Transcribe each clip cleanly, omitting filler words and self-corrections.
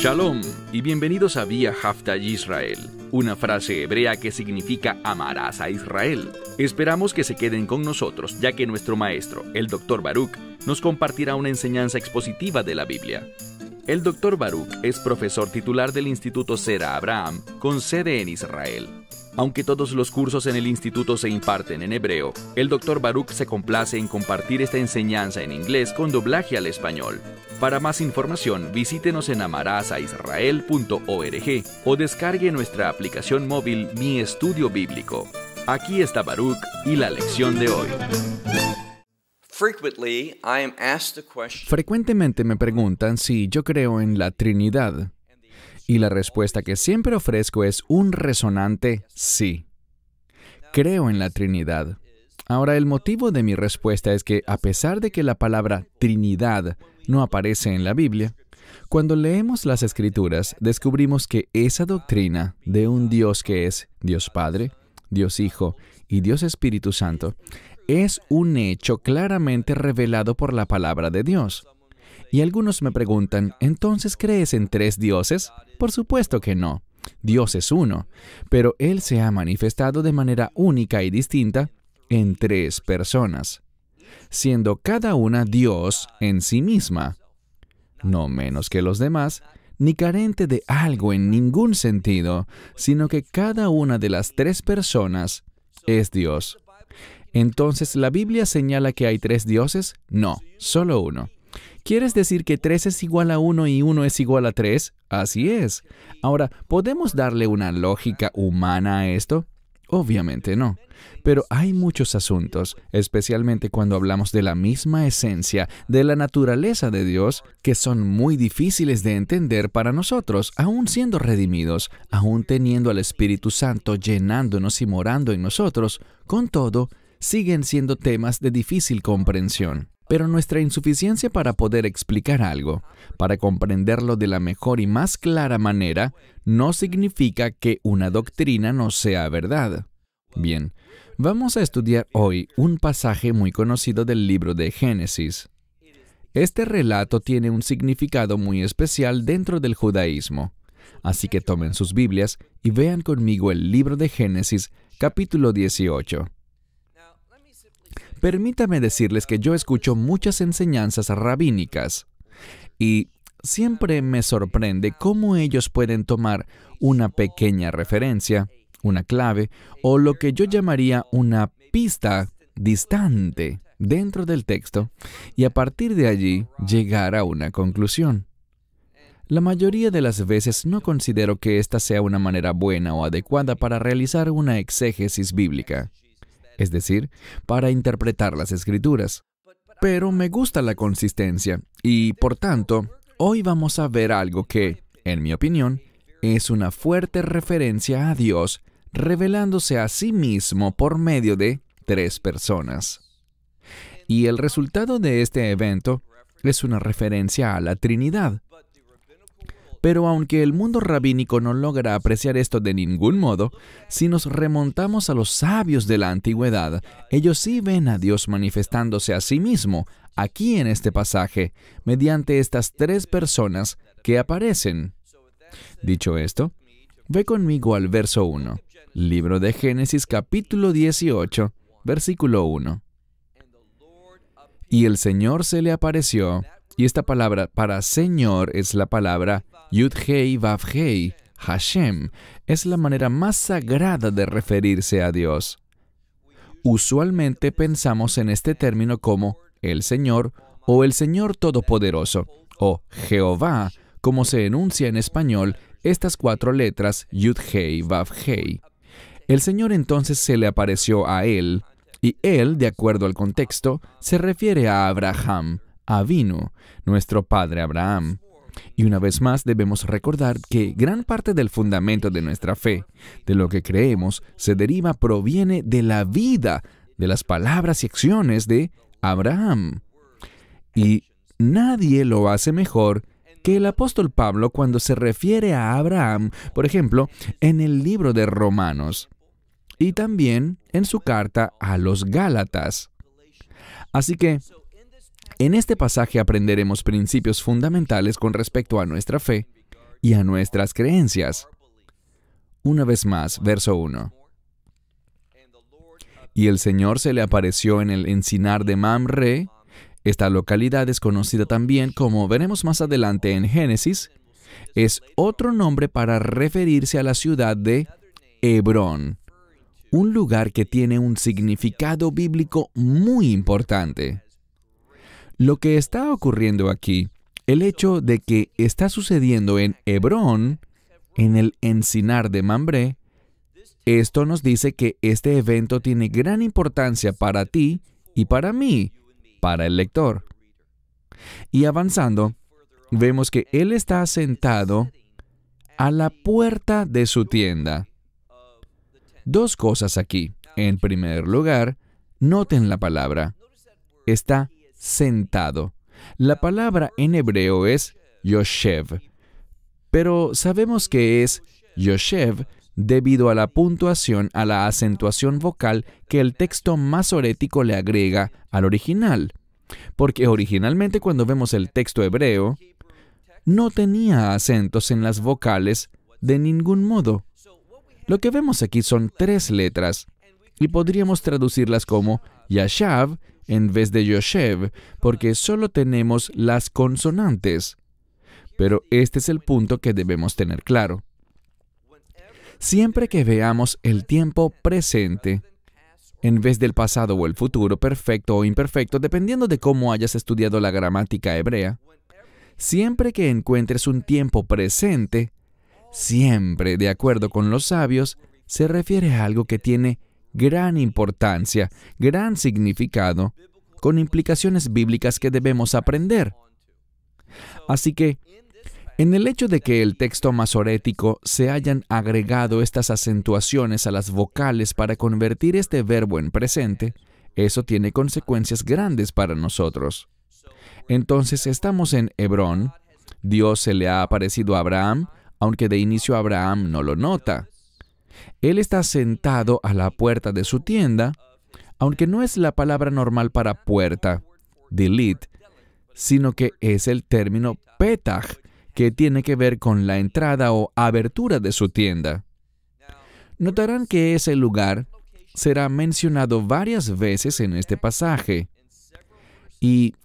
Shalom y bienvenidos a Vía Hafta Yisrael, una frase hebrea que significa amarás a Israel. Esperamos que se queden con nosotros, ya que nuestro maestro, el Dr. Baruch, nos compartirá una enseñanza expositiva de la Biblia. El Dr. Baruch es profesor titular del Instituto Zera Abraham, con sede en Israel. Aunque todos los cursos en el instituto se imparten en hebreo, el Dr. Baruch se complace en compartir esta enseñanza en inglés con doblaje al español. Para más información, visítenos en amarasaisrael.org o descargue nuestra aplicación móvil Mi Estudio Bíblico. Aquí está Baruch y la lección de hoy. Frecuentemente me preguntan si yo creo en la Trinidad. Y la respuesta que siempre ofrezco es un resonante sí. Creo en la Trinidad. Ahora, el motivo de mi respuesta es que, a pesar de que la palabra Trinidad no aparece en la Biblia, cuando leemos las Escrituras, descubrimos que esa doctrina de un Dios que es Dios Padre, Dios Hijo y Dios Espíritu Santo es un hecho claramente revelado por la palabra de Dios. Y algunos me preguntan, ¿entonces crees en tres dioses? Por supuesto que no. Dios es uno, pero Él se ha manifestado de manera única y distinta en tres personas, siendo cada una Dios en sí misma, no menos que los demás, ni carente de algo en ningún sentido, sino que cada una de las tres personas es Dios. Entonces, ¿la Biblia señala que hay tres dioses? No, solo uno. ¿Quieres decir que 3 es igual a 1 y 1 es igual a 3? Así es. Ahora, ¿podemos darle una lógica humana a esto? Obviamente no. Pero hay muchos asuntos, especialmente cuando hablamos de la misma esencia, de la naturaleza de Dios, que son muy difíciles de entender para nosotros, aún siendo redimidos, aún teniendo al Espíritu Santo llenándonos y morando en nosotros. Con todo, siguen siendo temas de difícil comprensión. Pero nuestra insuficiencia para poder explicar algo, para comprenderlo de la mejor y más clara manera, no significa que una doctrina no sea verdad. Bien, vamos a estudiar hoy un pasaje muy conocido del libro de Génesis. Este relato tiene un significado muy especial dentro del judaísmo. Así que tomen sus Biblias y vean conmigo el libro de Génesis, capítulo 18. Permítame decirles que yo escucho muchas enseñanzas rabínicas y siempre me sorprende cómo ellos pueden tomar una pequeña referencia, una clave, o lo que yo llamaría una pista distante dentro del texto, y a partir de allí llegar a una conclusión. La mayoría de las veces no considero que esta sea una manera buena o adecuada para realizar una exégesis bíblica. Es decir, para interpretar las Escrituras. Pero me gusta la consistencia y, por tanto, hoy vamos a ver algo que, en mi opinión, es una fuerte referencia a Dios revelándose a sí mismo por medio de tres personas. Y el resultado de este evento es una referencia a la Trinidad. Pero aunque el mundo rabínico no logra apreciar esto de ningún modo, si nos remontamos a los sabios de la antigüedad, ellos sí ven a Dios manifestándose a sí mismo, aquí en este pasaje, mediante estas tres personas que aparecen. Dicho esto, ve conmigo al verso 1, libro de Génesis capítulo 18, versículo 1. Y el Señor se le apareció, y esta palabra para Señor es la palabra Yud-Hei Vav-Hei, Hashem, es la manera más sagrada de referirse a Dios. Usualmente pensamos en este término como el Señor o el Señor Todopoderoso, o Jehová, como se enuncia en español estas cuatro letras Yud-Hei Vav-Hei. El Señor entonces se le apareció a él, y él, de acuerdo al contexto, se refiere a Abraham, Avinu, nuestro padre Abraham. Y una vez más debemos recordar que gran parte del fundamento de nuestra fe, de lo que creemos, proviene de la vida, de las palabras y acciones de Abraham. Y nadie lo hace mejor que el apóstol Pablo cuando se refiere a Abraham, por ejemplo, en el libro de Romanos, y también en su carta a los Gálatas. Así que, en este pasaje aprenderemos principios fundamentales con respecto a nuestra fe, y a nuestras creencias. Una vez más, verso 1. Y el Señor se le apareció en el encinar de Mamre. Esta localidad es conocida también, como veremos más adelante en Génesis, es otro nombre para referirse a la ciudad de Hebrón, un lugar que tiene un significado bíblico muy importante. Lo que está ocurriendo aquí, el hecho de que está sucediendo en Hebrón, en el encinar de Mamre, esto nos dice que este evento tiene gran importancia para ti y para mí, para el lector. Y avanzando, vemos que él está sentado a la puerta de su tienda. Dos cosas aquí. En primer lugar, noten la palabra. Está sentado. La palabra en hebreo es yoshev, pero sabemos que es yoshev debido a la puntuación, a la acentuación vocal que el texto masorético le agrega al original. Porque originalmente cuando vemos el texto hebreo, no tenía acentos en las vocales de ningún modo. Lo que vemos aquí son 3 letras, y podríamos traducirlas como Yashav en vez de Yoshev, porque solo tenemos las consonantes. Pero este es el punto que debemos tener claro. Siempre que veamos el tiempo presente, en vez del pasado o el futuro, perfecto o imperfecto, dependiendo de cómo hayas estudiado la gramática hebrea, siempre que encuentres un tiempo presente, siempre, de acuerdo con los sabios, se refiere a algo que tiene gran importancia, gran significado, con implicaciones bíblicas que debemos aprender. Así que, en el hecho de que el texto masorético se hayan agregado estas acentuaciones a las vocales para convertir este verbo en presente, eso tiene consecuencias grandes para nosotros. Entonces estamos en Hebrón. Dios se le ha aparecido a Abraham, aunque de inicio Abraham no lo nota. Él está sentado a la puerta de su tienda, aunque no es la palabra normal para puerta, dilit, sino que es el término petach, que tiene que ver con la entrada o abertura de su tienda. Notarán que ese lugar será mencionado varias veces en este pasaje. Y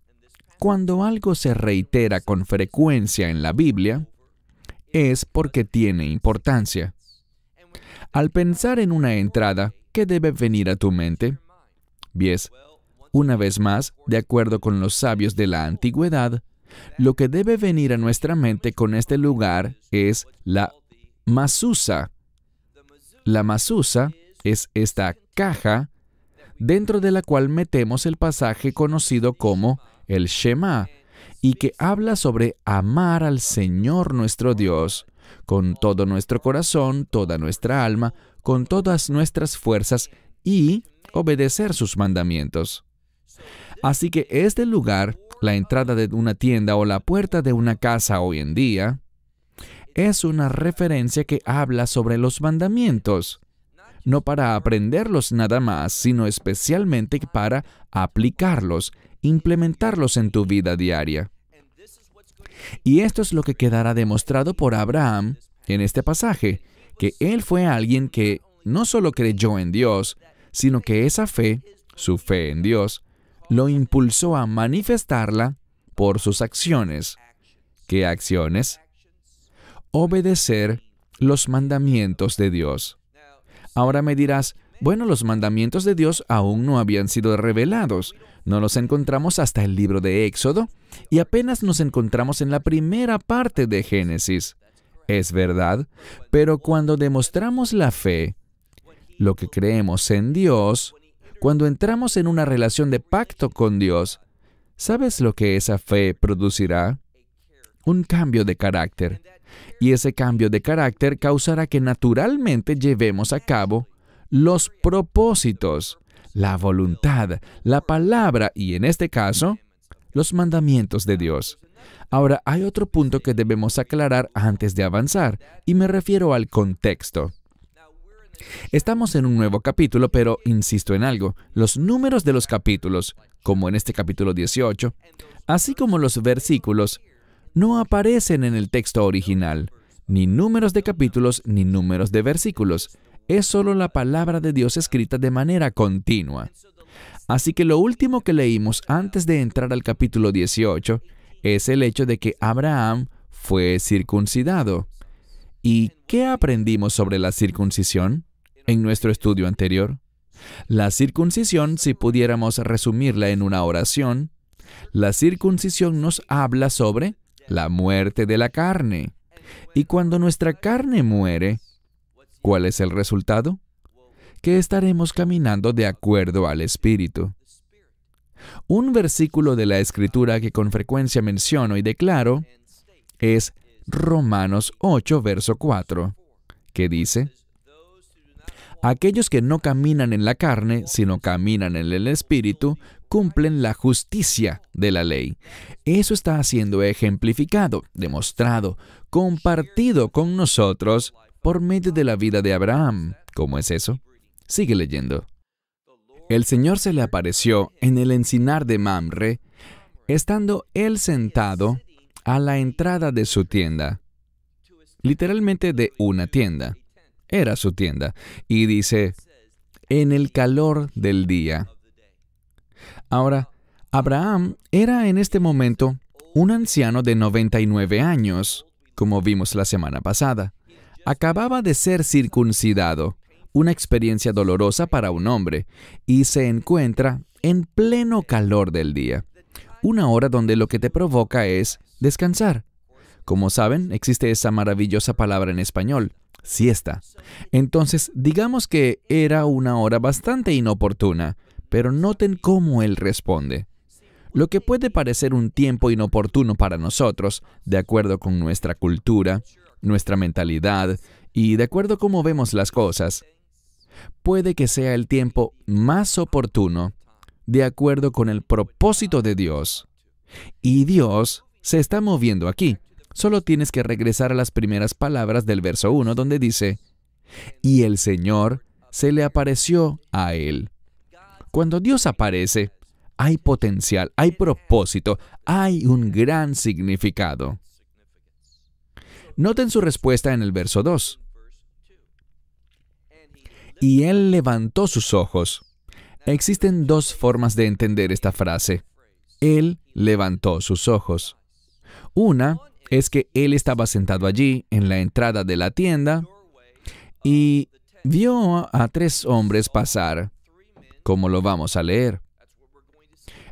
cuando algo se reitera con frecuencia en la Biblia, es porque tiene importancia. Al pensar en una entrada, ¿qué debe venir a tu mente? Bien, una vez más, de acuerdo con los sabios de la antigüedad, lo que debe venir a nuestra mente con este lugar es la masusa. La masusa es esta caja dentro de la cual metemos el pasaje conocido como el Shema, y que habla sobre amar al Señor nuestro Dios con todo nuestro corazón, toda nuestra alma, con todas nuestras fuerzas y obedecer sus mandamientos. Así que este lugar, la entrada de una tienda o la puerta de una casa hoy en día, es una referencia que habla sobre los mandamientos, no para aprenderlos nada más, sino especialmente para aplicarlos, implementarlos en tu vida diaria. Y esto es lo que quedará demostrado por Abraham en este pasaje, que él fue alguien que no solo creyó en Dios, sino que esa fe, su fe en Dios, lo impulsó a manifestarla por sus acciones. ¿Qué acciones? Obedecer los mandamientos de Dios. Ahora me dirás, bueno, los mandamientos de Dios aún no habían sido revelados. No los encontramos hasta el libro de Éxodo y apenas nos encontramos en la primera parte de Génesis. Es verdad, pero cuando demostramos la fe, lo que creemos en Dios, cuando entramos en una relación de pacto con Dios, ¿sabes lo que esa fe producirá? Un cambio de carácter. Y ese cambio de carácter causará que naturalmente llevemos a cabo los propósitos, la voluntad, la palabra y, en este caso, los mandamientos de Dios. Ahora, hay otro punto que debemos aclarar antes de avanzar, y me refiero al contexto. Estamos en un nuevo capítulo, pero insisto en algo. Los números de los capítulos, como en este capítulo 18, así como los versículos, no aparecen en el texto original, ni números de capítulos, ni números de versículos. Es solo la palabra de Dios escrita de manera continua. Así que lo último que leímos antes de entrar al capítulo 18 es el hecho de que Abraham fue circuncidado. ¿Y qué aprendimos sobre la circuncisión en nuestro estudio anterior? La circuncisión, si pudiéramos resumirla en una oración, la circuncisión nos habla sobre la muerte de la carne. Y cuando nuestra carne muere, ¿cuál es el resultado? Que estaremos caminando de acuerdo al Espíritu. Un versículo de la Escritura que con frecuencia menciono y declaro es Romanos 8, verso 4, que dice: aquellos que no caminan en la carne, sino caminan en el Espíritu, cumplen la justicia de la ley. Eso está siendo ejemplificado, demostrado, compartido con nosotros por medio de la vida de Abraham. ¿Cómo es eso? Sigue leyendo. El Señor se le apareció en el encinar de Mamre, estando él sentado a la entrada de su tienda. Literalmente de una tienda. Era su tienda. Y dice, en el calor del día. Ahora, Abraham era en este momento un anciano de 99 años, como vimos la semana pasada. Acababa de ser circuncidado, una experiencia dolorosa para un hombre, y se encuentra en pleno calor del día. Una hora donde lo que te provoca es descansar. Como saben, existe esa maravillosa palabra en español, siesta. Entonces, digamos que era una hora bastante inoportuna, pero noten cómo él responde. Lo que puede parecer un tiempo inoportuno para nosotros, de acuerdo con nuestra cultura, nuestra mentalidad y de acuerdo cómo vemos las cosas, puede que sea el tiempo más oportuno de acuerdo con el propósito de Dios. Y Dios se está moviendo aquí. Solo tienes que regresar a las primeras palabras del verso 1, donde dice, y el Señor se le apareció a él. Cuando Dios aparece, hay potencial, hay propósito, hay un gran significado. Noten su respuesta en el verso 2. Y él levantó sus ojos. Existen dos formas de entender esta frase. Él levantó sus ojos. Una es que él estaba sentado allí en la entrada de la tienda y vio a 3 hombres pasar, como lo vamos a leer.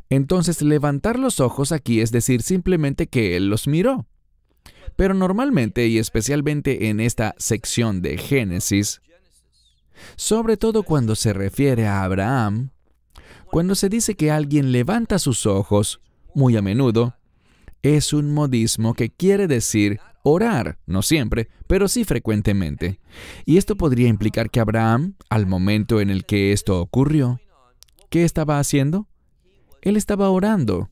Entonces, levantar los ojos aquí es decir simplemente que él los miró. Pero normalmente, y especialmente en esta sección de Génesis, sobre todo cuando se refiere a Abraham, cuando se dice que alguien levanta sus ojos, muy a menudo, es un modismo que quiere decir orar, no siempre, pero sí frecuentemente. Y esto podría implicar que Abraham, al momento en el que esto ocurrió, ¿qué estaba haciendo? Él estaba orando,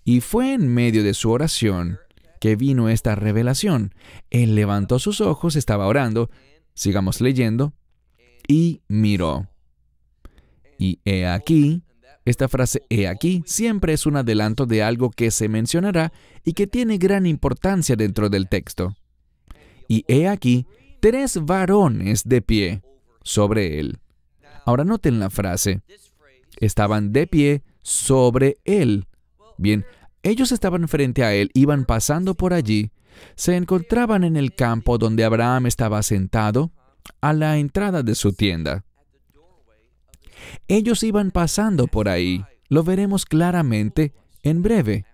y fue en medio de su oración que vino esta revelación. Él levantó sus ojos, estaba orando, sigamos leyendo, y miró. Y he aquí, esta frase he aquí siempre es un adelanto de algo que se mencionará y que tiene gran importancia dentro del texto. Y he aquí 3 varones de pie sobre él. Ahora noten la frase. Estaban de pie sobre él. Bien, ellos estaban frente a él, iban pasando por allí, se encontraban en el campo donde Abraham estaba sentado, a la entrada de su tienda. Ellos iban pasando por ahí, lo veremos claramente en breve.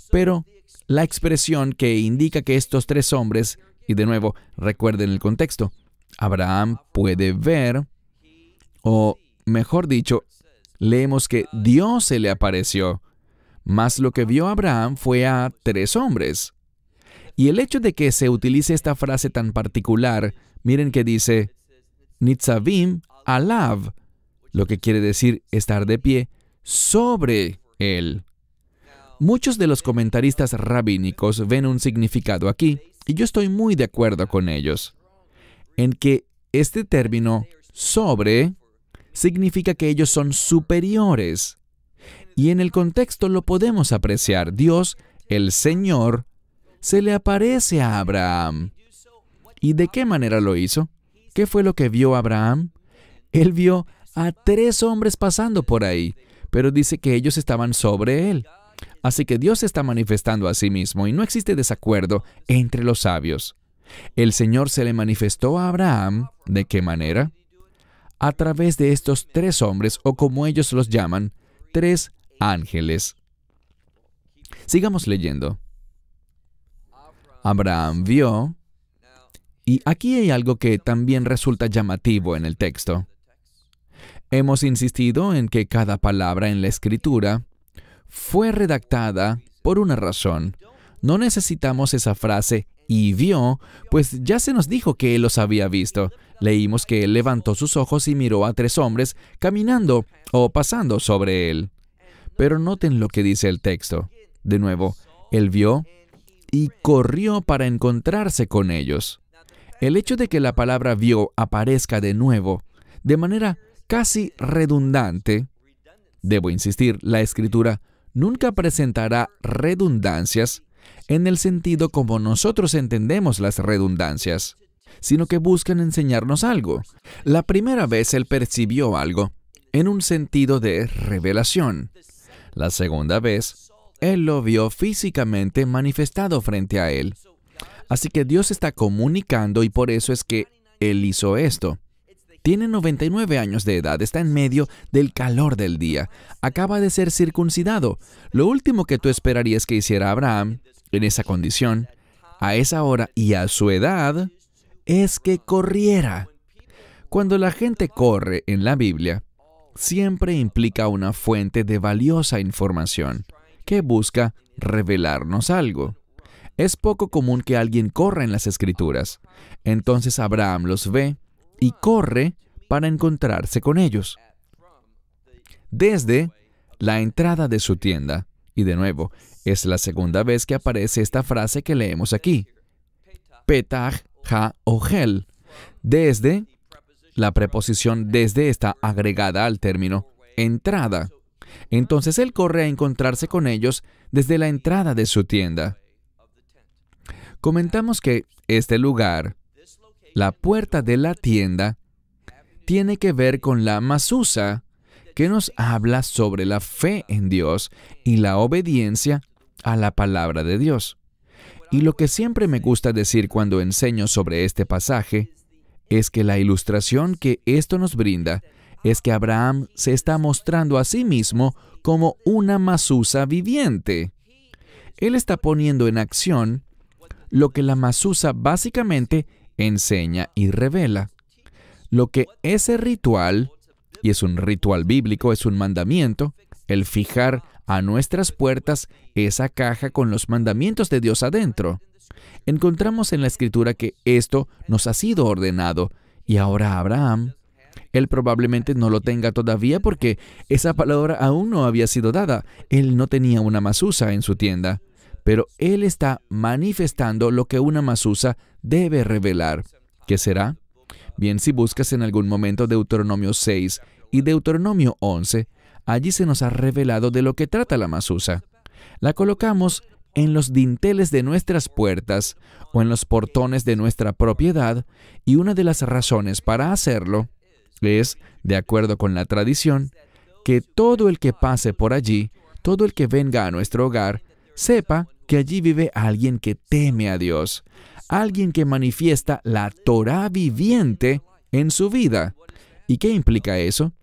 Pero la expresión que indica que estos 3 hombres, y de nuevo, recuerden el contexto, Abraham puede ver, o mejor dicho, leemos que Dios se le apareció, mas lo que vio Abraham fue a 3 hombres. Y el hecho de que se utilice esta frase tan particular, miren que dice, Nitzavim alav, lo que quiere decir estar de pie sobre él. Muchos de los comentaristas rabínicos ven un significado aquí, y yo estoy muy de acuerdo con ellos, en que este término sobre significa que ellos son superiores. Y en el contexto lo podemos apreciar. Dios, el Señor, se le aparece a Abraham. ¿Y de qué manera lo hizo? ¿Qué fue lo que vio Abraham? Él vio a 3 hombres pasando por ahí, pero dice que ellos estaban sobre él. Así que Dios se está manifestando a sí mismo y no existe desacuerdo entre los sabios. El Señor se le manifestó a Abraham, ¿de qué manera? A través de estos 3 hombres, o como ellos los llaman, 3 ángeles. Sigamos leyendo. Abraham vio, y aquí hay algo que también resulta llamativo en el texto. Hemos insistido en que cada palabra en la Escritura fue redactada por una razón. No necesitamos esa frase «y vio», pues ya se nos dijo que él los había visto. Leímos que él levantó sus ojos y miró a 3 hombres caminando o pasando sobre él. Pero noten lo que dice el texto. De nuevo, él vio y corrió para encontrarse con ellos. El hecho de que la palabra vio aparezca de nuevo, de manera casi redundante, debo insistir, la Escritura nunca presentará redundancias en el sentido como nosotros entendemos las redundancias, sino que buscan enseñarnos algo. La primera vez él percibió algo en un sentido de revelación. La segunda vez, él lo vio físicamente manifestado frente a él. Así que Dios está comunicando y por eso es que él hizo esto. Tiene 99 años de edad, está en medio del calor del día. Acaba de ser circuncidado. Lo último que tú esperarías que hiciera Abraham, en esa condición, a esa hora y a su edad, es que corriera. Cuando la gente corre en la Biblia, siempre implica una fuente de valiosa información que busca revelarnos algo. Es poco común que alguien corra en las Escrituras. Entonces Abraham los ve y corre para encontrarse con ellos. Desde la entrada de su tienda. Y de nuevo, es la segunda vez que aparece esta frase que leemos aquí. Petach ha-ohel. Desde, la preposición desde está agregada al término entrada. Entonces él corre a encontrarse con ellos desde la entrada de su tienda. Comentamos que este lugar, la puerta de la tienda, tiene que ver con la mazusa, que nos habla sobre la fe en Dios y la obediencia a la palabra de Dios. Y lo que siempre me gusta decir cuando enseño sobre este pasaje es que la ilustración que esto nos brinda es que Abraham se está mostrando a sí mismo como una mazusa viviente. Él está poniendo en acción lo que la mazusa básicamente enseña y revela. Lo que ese ritual, y es un ritual bíblico, es un mandamiento, el fijar a nuestras puertas esa caja con los mandamientos de Dios adentro. Encontramos en la Escritura que esto nos ha sido ordenado, y ahora Abraham, él probablemente no lo tenga todavía porque esa palabra aún no había sido dada. Él no tenía una mazusa en su tienda, pero él está manifestando lo que una mazusa debe revelar. ¿Qué será? Bien, si buscas en algún momento Deuteronomio 6 y Deuteronomio 11, allí se nos ha revelado de lo que trata la mazusa. La colocamos en los dinteles de nuestras puertas o en los portones de nuestra propiedad, y una de las razones para hacerlo es, de acuerdo con la tradición, que todo el que pase por allí, todo el que venga a nuestro hogar, sepa que allí vive alguien que teme a Dios, alguien que manifiesta la Torá viviente en su vida. ¿Y qué implica eso?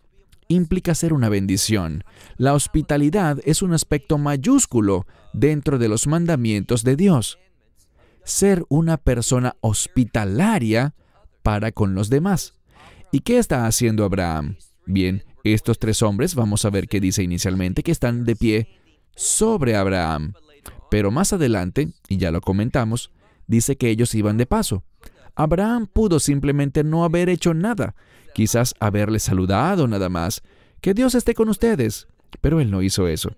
Implica ser una bendición. La hospitalidad es un aspecto mayúsculo dentro de los mandamientos de Dios. Ser una persona hospitalaria para con los demás. ¿Y qué está haciendo Abraham? Bien, estos 3 hombres, vamos a ver qué dice inicialmente, que están de pie sobre Abraham. Pero más adelante, y ya lo comentamos, dice que ellos iban de paso. Abraham pudo simplemente no haber hecho nada, quizás haberle saludado nada más. Que Dios esté con ustedes. Pero él no hizo eso.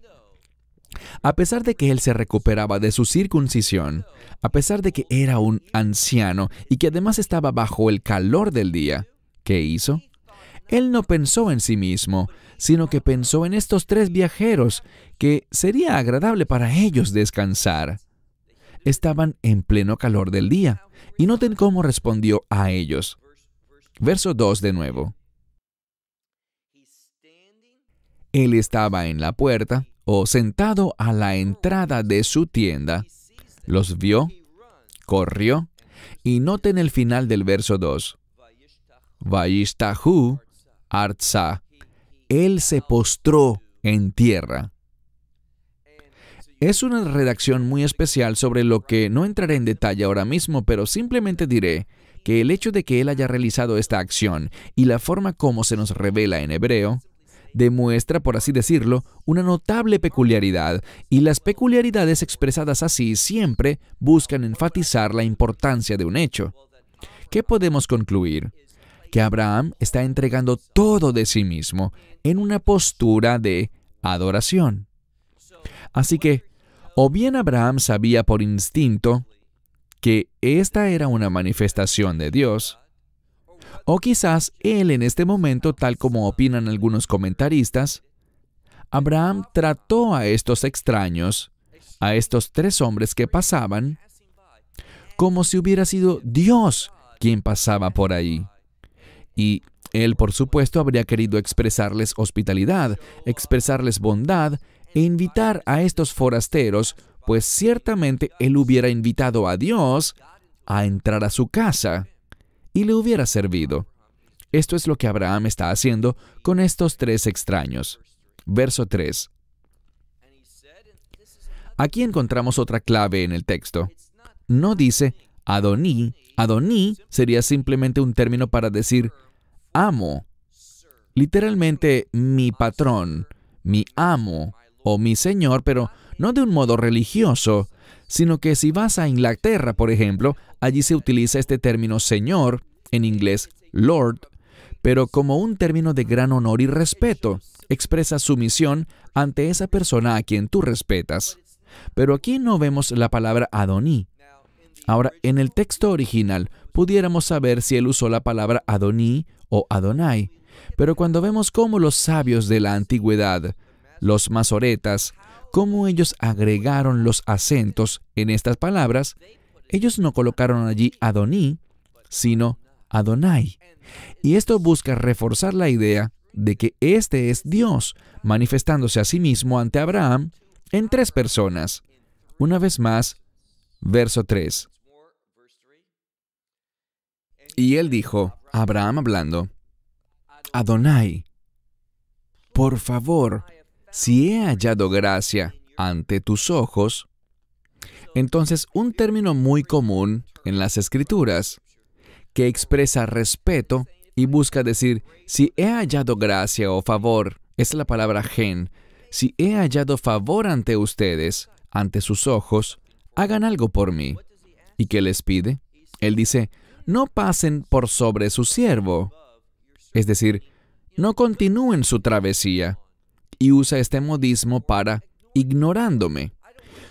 A pesar de que él se recuperaba de su circuncisión, a pesar de que era un anciano y que además estaba bajo el calor del día, ¿qué hizo? Él no pensó en sí mismo, sino que pensó en estos 3 viajeros, que sería agradable para ellos descansar. estaban en pleno calor del día. Y noten cómo respondió a ellos. Verso 2 de nuevo. Él estaba en la puerta o sentado a la entrada de su tienda. Los vio, corrió, y noten el final del verso 2. Vayishtahu artsa. Él se postró en tierra. Es una redacción muy especial sobre lo que no entraré en detalle ahora mismo, pero simplemente diré que el hecho de que él haya realizado esta acción y la forma como se nos revela en hebreo, demuestra, por así decirlo, una notable peculiaridad, y las peculiaridades expresadas así siempre buscan enfatizar la importancia de un hecho. ¿Qué podemos concluir? Que Abraham está entregando todo de sí mismo en una postura de adoración. Así que, o bien Abraham sabía por instinto que esta era una manifestación de Dios, o quizás él en este momento, tal como opinan algunos comentaristas, Abraham trató a estos extraños, a estos 3 hombres que pasaban, como si hubiera sido Dios quien pasaba por ahí. Y él, por supuesto, habría querido expresarles hospitalidad, expresarles bondad e invitar a estos forasteros, pues ciertamente él hubiera invitado a Dios a entrar a su casa y le hubiera servido. Esto es lo que Abraham está haciendo con estos 3 extraños. Verso 3. Aquí encontramos otra clave en el texto. No dice Adoní. Adoní sería simplemente un término para decir amo. Literalmente mi patrón, mi amo o mi señor, pero no de un modo religioso, sino que si vas a Inglaterra, por ejemplo, allí se utiliza este término señor, en inglés Lord, pero como un término de gran honor y respeto. Expresa sumisión ante esa persona a quien tú respetas. Pero aquí no vemos la palabra Adoní. Ahora, en el texto original, pudiéramos saber si él usó la palabra Adoní o Adonai, pero cuando vemos cómo los sabios de la antigüedad, los masoretas, cómo ellos agregaron los acentos en estas palabras, ellos no colocaron allí Adoní, sino Adonai. Y esto busca reforzar la idea de que este es Dios, manifestándose a sí mismo ante Abraham en 3 personas. Una vez más, verso 3. Y él dijo, Abraham hablando, Adonai, por favor, si he hallado gracia ante tus ojos. Entonces, un término muy común en las Escrituras, que expresa respeto y busca decir, si he hallado gracia o favor, es la palabra gen, si he hallado favor ante ustedes, ante sus ojos, hagan algo por mí. ¿Y qué les pide? Él dice, no pasen por sobre su siervo. Es decir, no continúen su travesía. Y usa este modismo para ignorándome.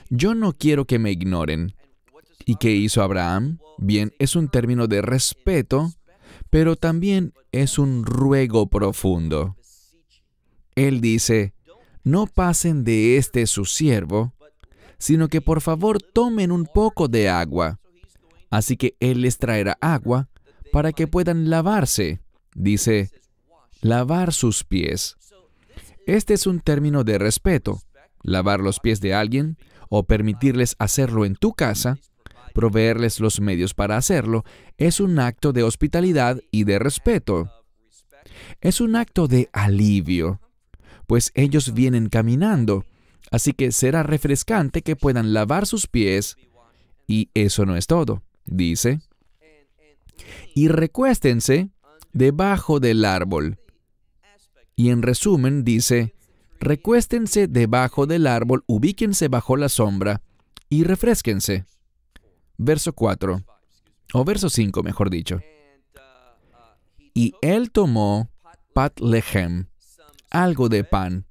Yo no quiero que me ignoren. ¿Y qué hizo Abraham? Bien, es un término de respeto, pero también es un ruego profundo. Él dice, no pasen de este su siervo, sino que por favor tomen un poco de agua. Así que él les traerá agua para que puedan lavarse. Dice, lavar sus pies. Este es un término de respeto. Lavar los pies de alguien o permitirles hacerlo en tu casa, proveerles los medios para hacerlo, es un acto de hospitalidad y de respeto. Es un acto de alivio, pues ellos vienen caminando, así que será refrescante que puedan lavar sus pies. Y eso no es todo. Dice, y recuéstense debajo del árbol. Y en resumen dice, recuéstense debajo del árbol, ubíquense bajo la sombra y refrésquense. Verso 4, o verso 5, mejor dicho. Y él tomó pat lechem, algo de pan.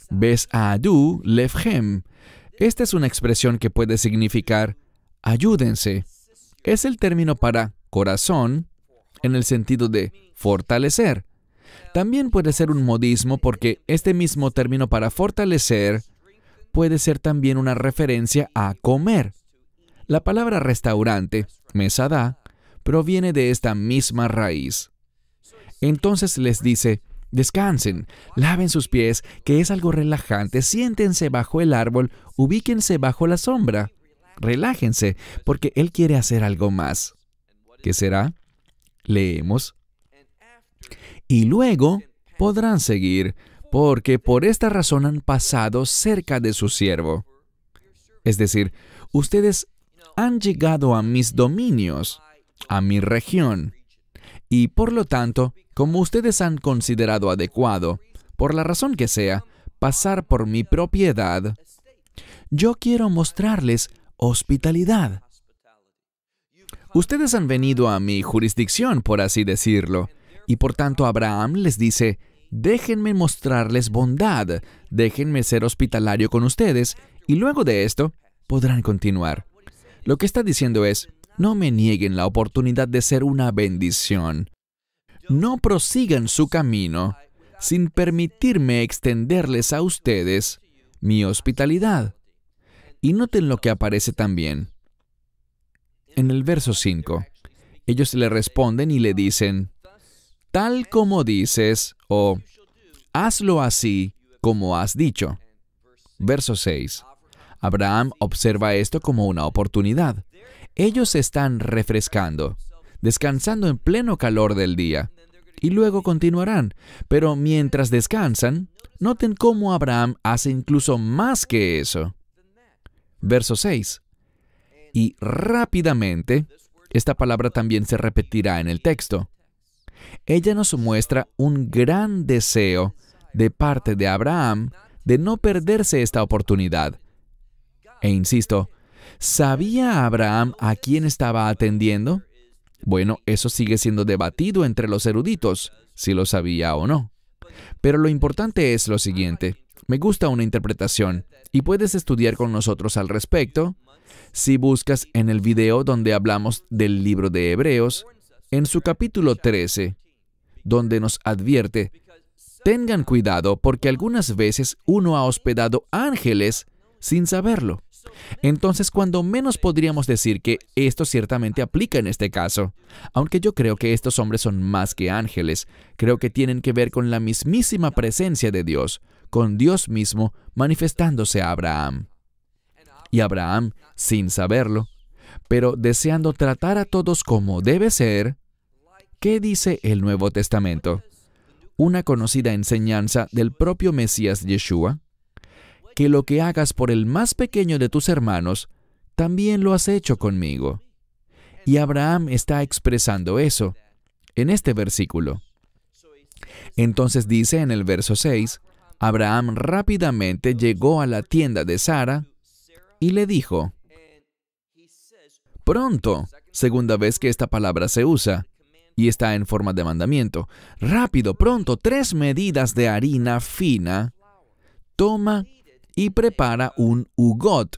Ves adu levhem. Esta es una expresión que puede significar ayúdense. Es el término para corazón en el sentido de fortalecer. También puede ser un modismo porque este mismo término para fortalecer puede ser también una referencia a comer. La palabra restaurante, mesadá, proviene de esta misma raíz. Entonces les dice, descansen, laven sus pies, que es algo relajante, siéntense bajo el árbol, ubíquense bajo la sombra. Relájense, porque Él quiere hacer algo más. ¿Qué será? Leemos. Y luego podrán seguir, porque por esta razón han pasado cerca de su siervo. Es decir, ustedes han llegado a mis dominios, a mi región, y por lo tanto, como ustedes han considerado adecuado, por la razón que sea, pasar por mi propiedad, yo quiero mostrarles hospitalidad. Ustedes han venido a mi jurisdicción, por así decirlo, y por tanto Abraham les dice, déjenme mostrarles bondad, déjenme ser hospitalario con ustedes, y luego de esto podrán continuar. Lo que está diciendo es, no me nieguen la oportunidad de ser una bendición. No prosigan su camino sin permitirme extenderles a ustedes mi hospitalidad. Y noten lo que aparece también. En el verso 5, ellos le responden y le dicen, tal como dices, o hazlo así como has dicho. Verso 6. Abraham observa esto como una oportunidad. Ellos se están refrescando, descansando en pleno calor del día, y luego continuarán. Pero mientras descansan, noten cómo Abraham hace incluso más que eso. Verso 6. Y rápidamente, esta palabra también se repetirá en el texto. Ella nos muestra un gran deseo de parte de Abraham de no perderse esta oportunidad. E insisto, ¿sabía Abraham a quién estaba atendiendo? Bueno, eso sigue siendo debatido entre los eruditos, si lo sabía o no. Pero lo importante es lo siguiente. Me gusta una interpretación, y puedes estudiar con nosotros al respecto si buscas en el video donde hablamos del libro de Hebreos, en su capítulo 13, donde nos advierte, tengan cuidado porque algunas veces uno ha hospedado ángeles sin saberlo. Entonces, cuando menos podríamos decir que esto ciertamente aplica en este caso, aunque yo creo que estos hombres son más que ángeles, creo que tienen que ver con la mismísima presencia de Dios, con Dios mismo manifestándose a Abraham. Y Abraham, sin saberlo, pero deseando tratar a todos como debe ser, ¿qué dice el Nuevo Testamento? Una conocida enseñanza del propio Mesías Yeshua, que lo que hagas por el más pequeño de tus hermanos, también lo has hecho conmigo. Y Abraham está expresando eso en este versículo. Entonces dice en el verso 6, Abraham rápidamente llegó a la tienda de Sara y le dijo, pronto, segunda vez que esta palabra se usa, y está en forma de mandamiento, rápido, pronto, 3 medidas de harina fina, toma y prepara un ugot.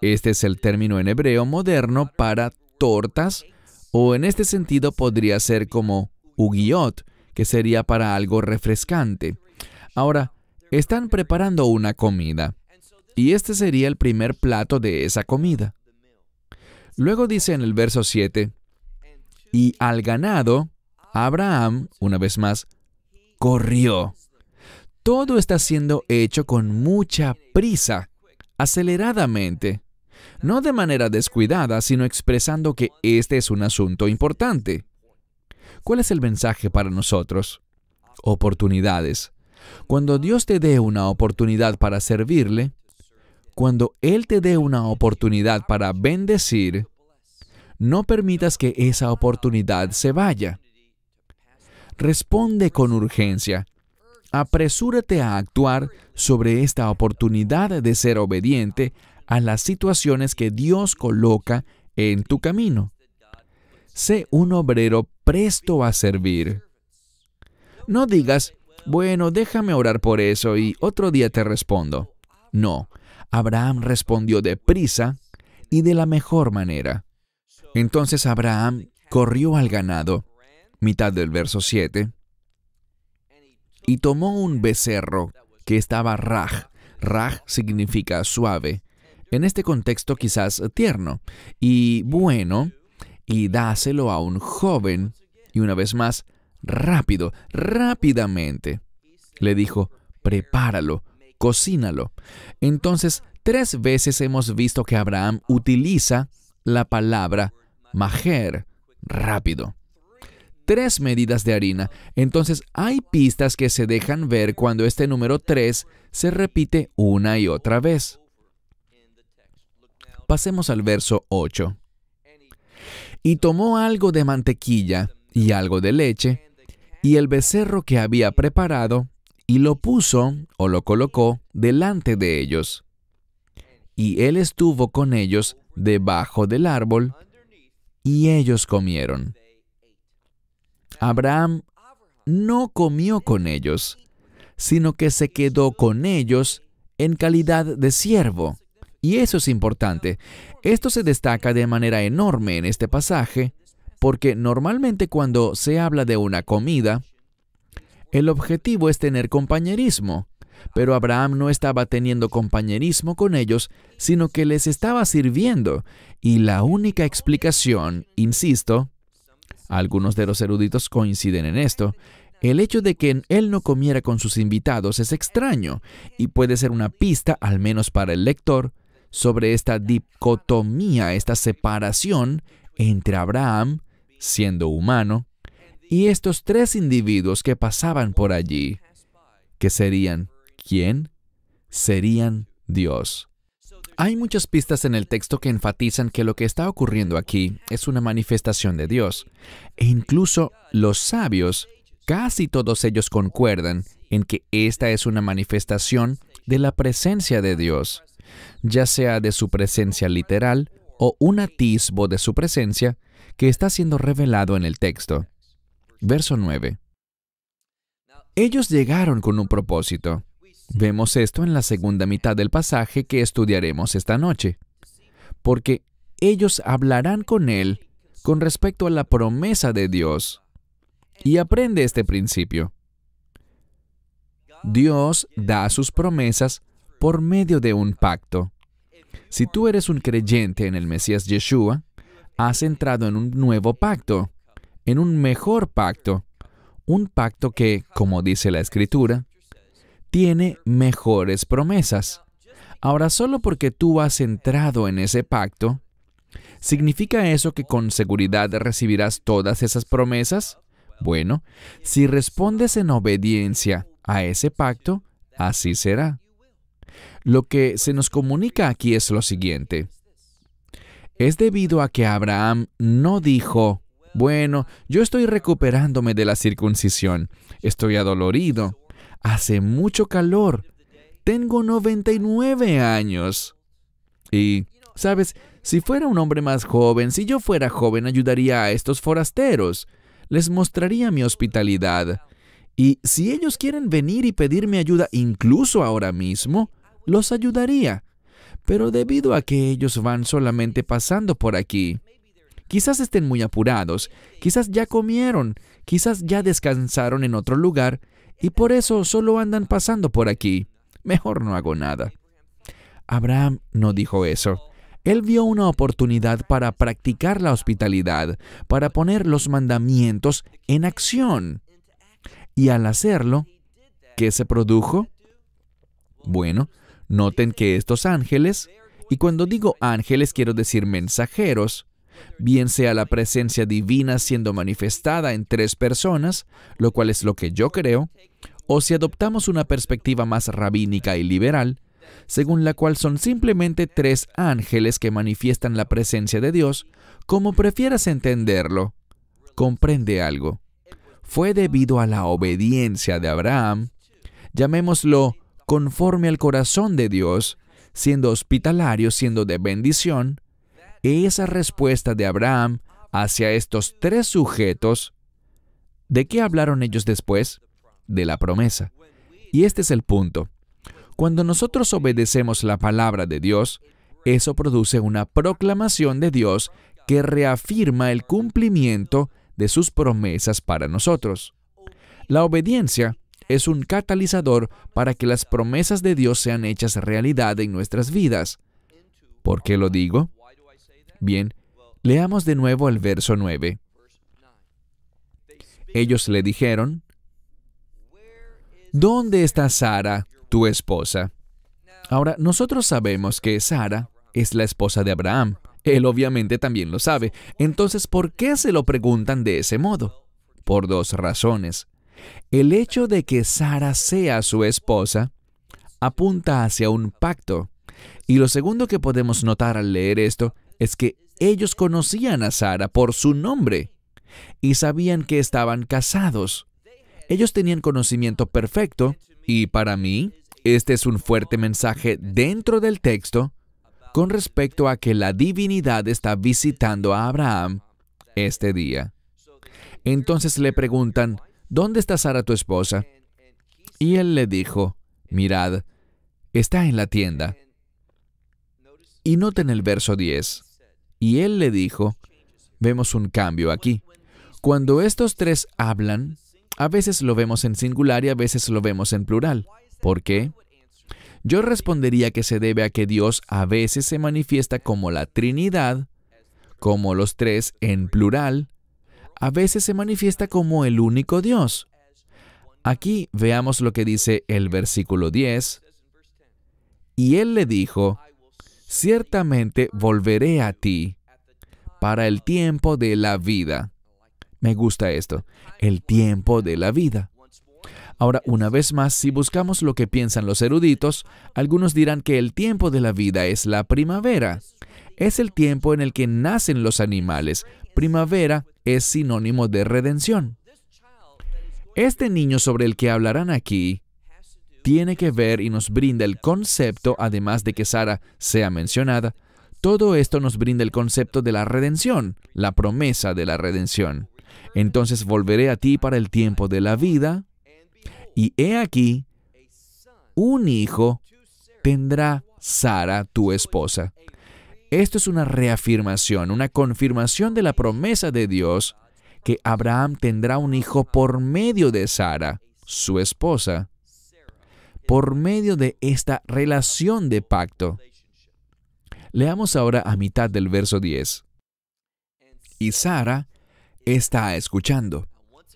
Este es el término en hebreo moderno para tortas, o en este sentido podría ser como ugiot, que sería para algo refrescante. Ahora, están preparando una comida, y este sería el primer plato de esa comida. Luego dice en el verso 7, y al ganado, Abraham, una vez más, corrió. Todo está siendo hecho con mucha prisa, aceleradamente, no de manera descuidada, sino expresando que este es un asunto importante. ¿Cuál es el mensaje para nosotros? Oportunidades. Cuando Dios te dé una oportunidad para servirle, cuando Él te dé una oportunidad para bendecir, no permitas que esa oportunidad se vaya. Responde con urgencia. Apresúrate a actuar sobre esta oportunidad de ser obediente a las situaciones que Dios coloca en tu camino. Sé un obrero presto a servir. No digas, bueno, déjame orar por eso y otro día te respondo. No, Abraham respondió deprisa y de la mejor manera. Entonces Abraham corrió al ganado, mitad del verso 7, y tomó un becerro que estaba raj. Raj significa suave. en este contexto quizás tierno, y bueno, y dáselo a un joven, y una vez más, rápidamente. Le dijo, prepáralo, cocínalo. Entonces, 3 veces hemos visto que Abraham utiliza la palabra majer, rápido. 3 medidas de harina. Entonces, hay pistas que se dejan ver cuando este número 3 se repite una y otra vez. Pasemos al verso 8. Y tomó algo de mantequilla y algo de leche, y el becerro que había preparado, y lo puso o lo colocó delante de ellos. Y él estuvo con ellos debajo del árbol, y ellos comieron. Abraham no comió con ellos, sino que se quedó con ellos en calidad de siervo. Y eso es importante. Esto se destaca de manera enorme en este pasaje, porque normalmente cuando se habla de una comida, el objetivo es tener compañerismo. Pero Abraham no estaba teniendo compañerismo con ellos, sino que les estaba sirviendo. Y la única explicación, insisto, algunos de los eruditos coinciden en esto, el hecho de que él no comiera con sus invitados es extraño y puede ser una pista, al menos para el lector, sobre esta dicotomía, esta separación entre Abraham, siendo humano, y estos 3 individuos que pasaban por allí, que serían, ¿quién? Serían Dios. Hay muchas pistas en el texto que enfatizan que lo que está ocurriendo aquí es una manifestación de Dios. E incluso los sabios, casi todos ellos concuerdan en que esta es una manifestación de la presencia de Dios, ya sea de su presencia literal o un atisbo de su presencia que está siendo revelado en el texto. Verso 9. Ellos llegaron con un propósito. Vemos esto en la segunda mitad del pasaje que estudiaremos esta noche. Porque ellos hablarán con él con respecto a la promesa de Dios. Y aprende este principio. Dios da sus promesas por medio de un pacto. Si tú eres un creyente en el Mesías Yeshua, has entrado en un nuevo pacto, en un mejor pacto, un pacto que, como dice la Escritura, tiene mejores promesas. Ahora, solo porque tú has entrado en ese pacto, ¿significa eso que con seguridad recibirás todas esas promesas? Bueno, si respondes en obediencia a ese pacto, así será. Lo que se nos comunica aquí es lo siguiente. Es debido a que Abraham no dijo, bueno, yo estoy recuperándome de la circuncisión, estoy adolorido, hace mucho calor, tengo 99 años. Y, ¿sabes? Si fuera un hombre más joven, si yo fuera joven, ayudaría a estos forasteros, les mostraría mi hospitalidad. Y si ellos quieren venir y pedirme ayuda incluso ahora mismo, los ayudaría. Pero debido a que ellos van solamente pasando por aquí, quizás estén muy apurados, quizás ya comieron, quizás ya descansaron en otro lugar, y por eso solo andan pasando por aquí. Mejor no hago nada. Abraham no dijo eso. Él vio una oportunidad para practicar la hospitalidad, para poner los mandamientos en acción. Y al hacerlo, ¿qué se produjo? Bueno, noten que estos ángeles, y cuando digo ángeles quiero decir mensajeros, bien sea la presencia divina siendo manifestada en 3 personas, lo cual es lo que yo creo, o si adoptamos una perspectiva más rabínica y liberal, según la cual son simplemente 3 ángeles que manifiestan la presencia de Dios, como prefieras entenderlo, comprende algo. Fue debido a la obediencia de Abraham, llamémoslo conforme al corazón de Dios, siendo hospitalario, siendo de bendición, esa respuesta de Abraham hacia estos 3 sujetos, ¿de qué hablaron ellos después? De la promesa. Y este es el punto. Cuando nosotros obedecemos la palabra de Dios, eso produce una proclamación de Dios que reafirma el cumplimiento de sus promesas para nosotros. La obediencia es un catalizador para que las promesas de Dios sean hechas realidad en nuestras vidas. ¿Por qué lo digo? Bien, leamos de nuevo el verso 9. Ellos le dijeron, ¿dónde está Sara, tu esposa? Ahora, nosotros sabemos que Sara es la esposa de Abraham. Él obviamente también lo sabe. Entonces, ¿por qué se lo preguntan de ese modo? Por dos razones. El hecho de que Sara sea su esposa apunta hacia un pacto. Y lo segundo que podemos notar al leer esto es que ellos conocían a Sara por su nombre y sabían que estaban casados. Ellos tenían conocimiento perfecto y para mí, este es un fuerte mensaje dentro del texto con respecto a que la divinidad está visitando a Abraham este día. Entonces le preguntan, ¿dónde está Sara tu esposa? Y él le dijo, mirad, está en la tienda. Y noten el verso 10. Y él le dijo, vemos un cambio aquí. Cuando estos tres hablan, a veces lo vemos en singular y a veces lo vemos en plural. ¿Por qué? Yo respondería que se debe a que Dios a veces se manifiesta como la Trinidad, como los tres en plural, a veces se manifiesta como el único Dios. Aquí veamos lo que dice el versículo 10. Y él le dijo, ciertamente volveré a ti para el tiempo de la vida. Me gusta esto, el tiempo de la vida. Ahora, una vez más, si buscamos lo que piensan los eruditos, algunos dirán que el tiempo de la vida es la primavera. Es el tiempo en el que nacen los animales. Primavera es sinónimo de redención. Este niño sobre el que hablarán aquí tiene que ver y nos brinda el concepto, además de que Sara sea mencionada, todo esto nos brinda el concepto de la redención, la promesa de la redención. Entonces volveré a ti para el tiempo de la vida, y he aquí, un hijo tendrá Sara, tu esposa. Esto es una reafirmación, una confirmación de la promesa de Dios que Abraham tendrá un hijo por medio de Sara, su esposa, por medio de esta relación de pacto. Leamos ahora a mitad del verso 10. Y Sara está escuchando.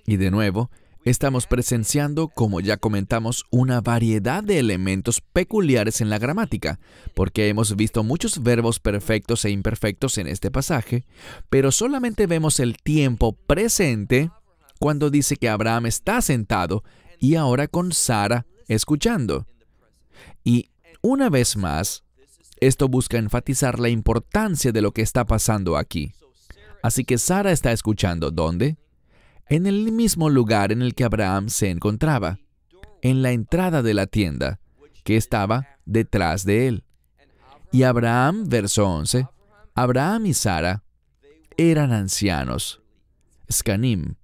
Y de nuevo, estamos presenciando, como ya comentamos, una variedad de elementos peculiares en la gramática, porque hemos visto muchos verbos perfectos e imperfectos en este pasaje, pero solamente vemos el tiempo presente cuando dice que Abraham está sentado y ahora con Sara escuchando. Y una vez más, esto busca enfatizar la importancia de lo que está pasando aquí. Así que Sara está escuchando, ¿dónde? En el mismo lugar en el que Abraham se encontraba, en la entrada de la tienda, que estaba detrás de él. Y Abraham, verso 11, Abraham y Sara eran ancianos, Scanim,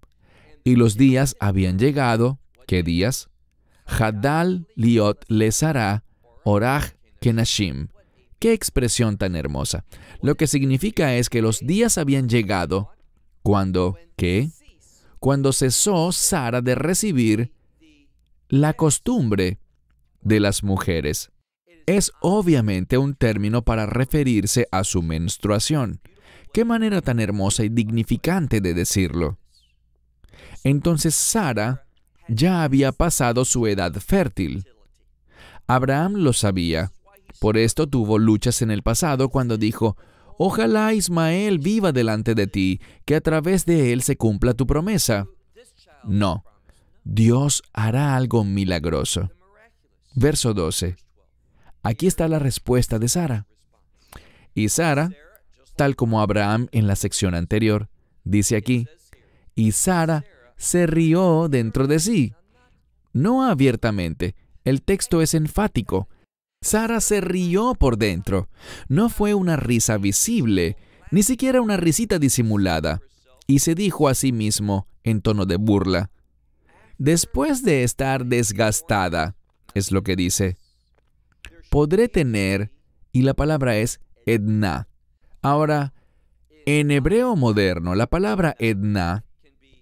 y los días habían llegado, ¿qué días? Hadal liot le Sara, oraj kenashim. ¡Qué expresión tan hermosa! Lo que significa es que los días habían llegado cuando, ¿qué? Cuando cesó Sara de recibir la costumbre de las mujeres. Es obviamente un término para referirse a su menstruación. ¡Qué manera tan hermosa y dignificante de decirlo! Entonces Sara ya había pasado su edad fértil. Abraham lo sabía. Por esto tuvo luchas en el pasado cuando dijo, ojalá Ismael viva delante de ti, que a través de él se cumpla tu promesa. No, Dios hará algo milagroso. Verso 12. Aquí está la respuesta de Sara. Y Sara, tal como Abraham en la sección anterior, dice aquí, y Sara se rió dentro de sí. No abiertamente, el texto es enfático. Sara se rió por dentro. No fue una risa visible, ni siquiera una risita disimulada. Y se dijo a sí mismo, en tono de burla, después de estar desgastada, es lo que dice, podré tener, y la palabra es edna. Ahora, en hebreo moderno, la palabra edna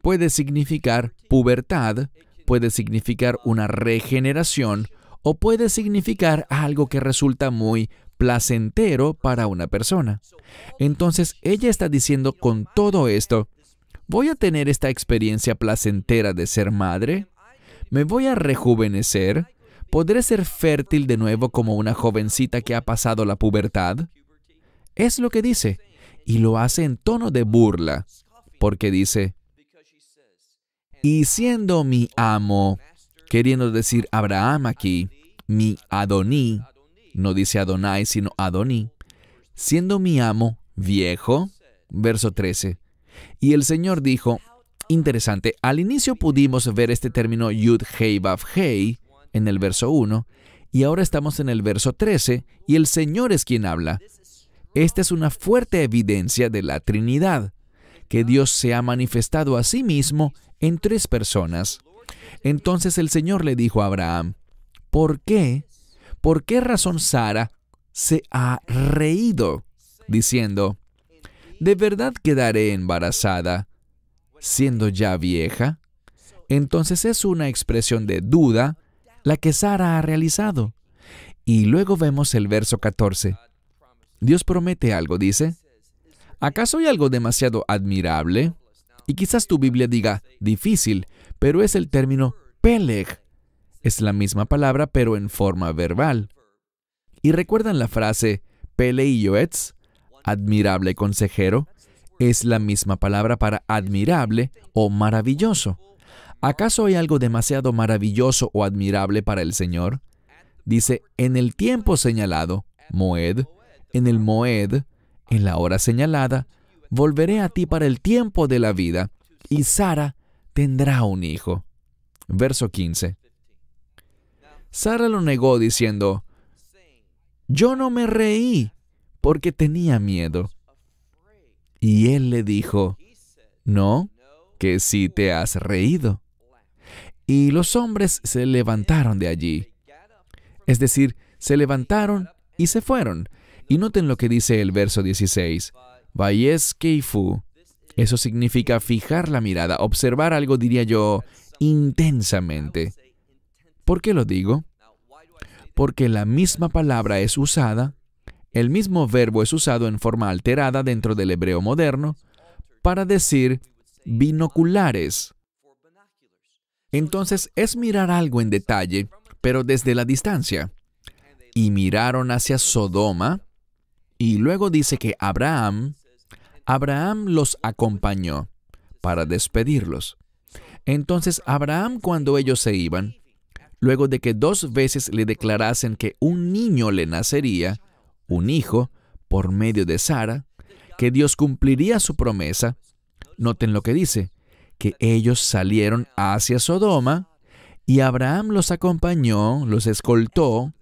puede significar pubertad, puede significar una regeneración, o puede significar algo que resulta muy placentero para una persona. Entonces, ella está diciendo con todo esto, ¿voy a tener esta experiencia placentera de ser madre? ¿Me voy a rejuvenecer? ¿Podré ser fértil de nuevo como una jovencita que ha pasado la pubertad? Es lo que dice, y lo hace en tono de burla, porque dice, y siendo mi amo, queriendo decir Abraham aquí, mi Adoní, no dice Adonai, sino Adoní, siendo mi amo viejo, verso 13. Y el Señor dijo, interesante, al inicio pudimos ver este término Yud Hei Vav Hei en el verso 1, y ahora estamos en el verso 13, y el Señor es quien habla. Esta es una fuerte evidencia de la Trinidad, que Dios se ha manifestado a sí mismo en 3 personas. Entonces el Señor le dijo a Abraham, ¿por qué? ¿Por qué razón Sara se ha reído, diciendo, ¿de verdad quedaré embarazada, siendo ya vieja? Entonces es una expresión de duda la que Sara ha realizado. Y luego vemos el verso 14. Dios promete algo, dice, ¿acaso hay algo demasiado admirable? Y quizás tu Biblia diga difícil, pero es el término Peleg. Es la misma palabra, pero en forma verbal. ¿Y recuerdan la frase Pelei Yoetz, admirable consejero? Es la misma palabra para admirable o maravilloso. ¿Acaso hay algo demasiado maravilloso o admirable para el Señor? Dice, en el tiempo señalado, Moed, en el Moed, en la hora señalada, volveré a ti para el tiempo de la vida, y Sara tendrá un hijo. Verso 15. Sara lo negó diciendo, yo no me reí porque tenía miedo. Y él le dijo, no, que sí te has reído. Y los hombres se levantaron de allí. Es decir, se levantaron y se fueron. Y noten lo que dice el verso 16. Vayes keifu. Eso significa fijar la mirada, observar algo, diría yo, intensamente. ¿Por qué lo digo? Porque la misma palabra es usada, el mismo verbo es usado en forma alterada dentro del hebreo moderno para decir binoculares. Entonces es mirar algo en detalle, pero desde la distancia. Y miraron hacia Sodoma, y luego dice que Abraham los acompañó para despedirlos. Entonces Abraham, cuando ellos se iban, luego de que 2 veces le declarasen que un niño le nacería, un hijo, por medio de Sara, que Dios cumpliría su promesa, noten lo que dice, que ellos salieron hacia Sodoma, y Abraham los acompañó, los escoltó,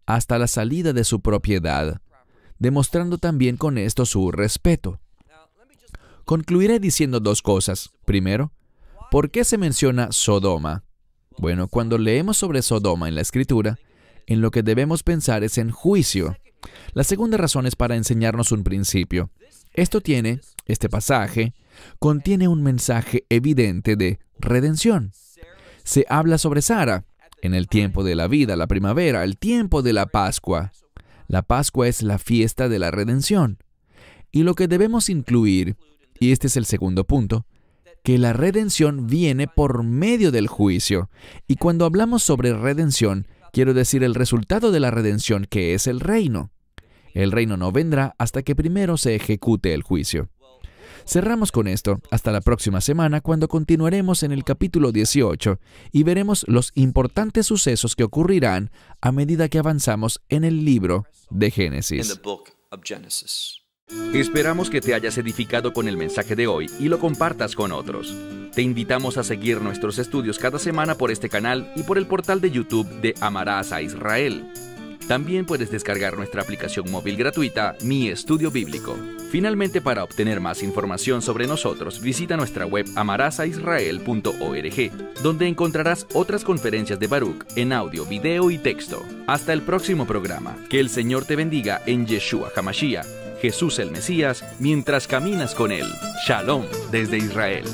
hasta la salida de su propiedad, demostrando también con esto su respeto. Concluiré diciendo 2 cosas. Primero, ¿por qué se menciona Sodoma? Bueno, cuando leemos sobre Sodoma en la Escritura, en lo que debemos pensar es en juicio. La segunda razón es para enseñarnos un principio. Este pasaje, contiene un mensaje evidente de redención. Se habla sobre Sara, en el tiempo de la vida, la primavera, el tiempo de la Pascua. La Pascua es la fiesta de la redención. Y lo que debemos incluir, y este es el segundo punto, que la redención viene por medio del juicio. Y cuando hablamos sobre redención, quiero decir el resultado de la redención, que es el reino. El reino no vendrá hasta que primero se ejecute el juicio. Cerramos con esto. Hasta la próxima semana, cuando continuaremos en el capítulo 18 y veremos los importantes sucesos que ocurrirán a medida que avanzamos en el libro de Génesis. Esperamos que te hayas edificado con el mensaje de hoy y lo compartas con otros. Te invitamos a seguir nuestros estudios cada semana por este canal y por el portal de YouTube de Amarás a Israel. También puedes descargar nuestra aplicación móvil gratuita, Mi Estudio Bíblico. Finalmente, para obtener más información sobre nosotros, visita nuestra web amarasaisrael.org, donde encontrarás otras conferencias de Baruch en audio, video y texto. Hasta el próximo programa. Que el Señor te bendiga en Yeshua HaMashiach, Jesús el Mesías, mientras caminas con Él. Shalom desde Israel.